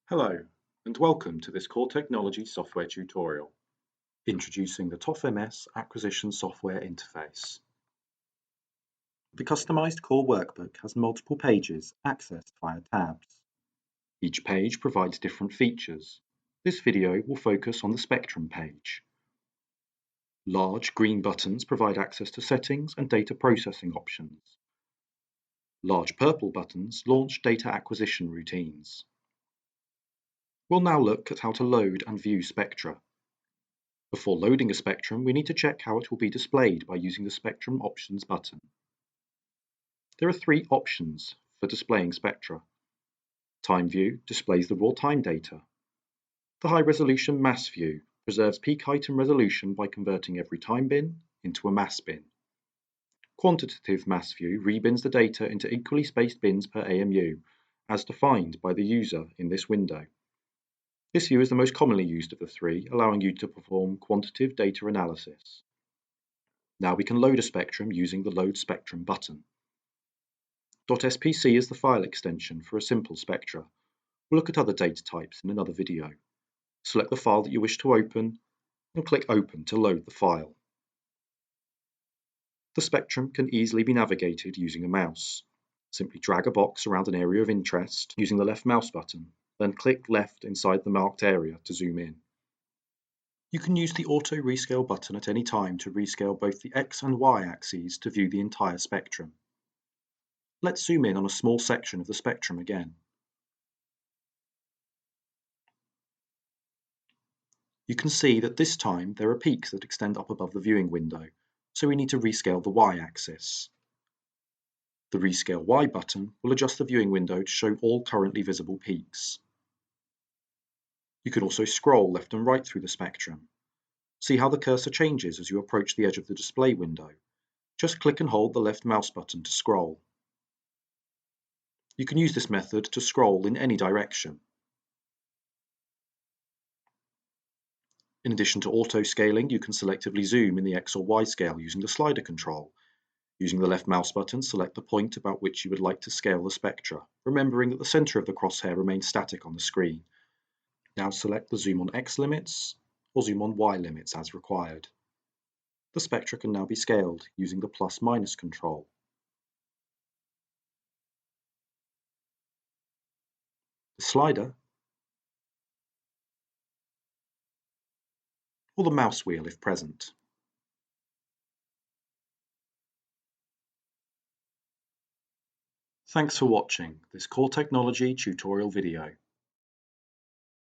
Hello, and welcome to this core technology software tutorial, introducing the tof-ms acquisition software interface. The customized core workbook has multiple pages accessed via tabs. Each page provides different features. This video will focus on the spectrum page. Large green buttons provide access to settings and data processing options. Large purple buttons launch data acquisition routines. We'll now look at how to load and view spectra. Before loading a spectrum, we need to check how it will be displayed by using the Spectrum Options button. There are three options for displaying spectra. Time View displays the raw time data. The high-resolution mass view preserves peak height and resolution by converting every time bin into a mass bin. Quantitative mass view rebins the data into equally spaced bins per AMU, as defined by the user in this window. This view is the most commonly used of the three, allowing you to perform quantitative data analysis. Now we can load a spectrum using the Load Spectrum button. .spc is the file extension for a simple spectra. We'll look at other data types in another video. Select the file that you wish to open and click Open to load the file. The spectrum can easily be navigated using a mouse. Simply drag a box around an area of interest using the left mouse button. Then click left inside the marked area to zoom in. You can use the Auto Rescale button at any time to rescale both the X and Y axes to view the entire spectrum. Let's zoom in on a small section of the spectrum again. You can see that this time there are peaks that extend up above the viewing window, so we need to rescale the Y axis. The Rescale Y button will adjust the viewing window to show all currently visible peaks. You can also scroll left and right through the spectrum. See how the cursor changes as you approach the edge of the display window. Just click and hold the left mouse button to scroll. You can use this method to scroll in any direction. In addition to auto-scaling, you can selectively zoom in the X or Y scale using the slider control. Using the left mouse button, select the point about which you would like to scale the spectra, remembering that the center of the crosshair remains static on the screen. Now select the Zoom on X limits or Zoom on Y limits as required. The spectra can now be scaled using the plus-minus control. The slider or the mouse wheel if present. Thanks for watching this core technology tutorial video.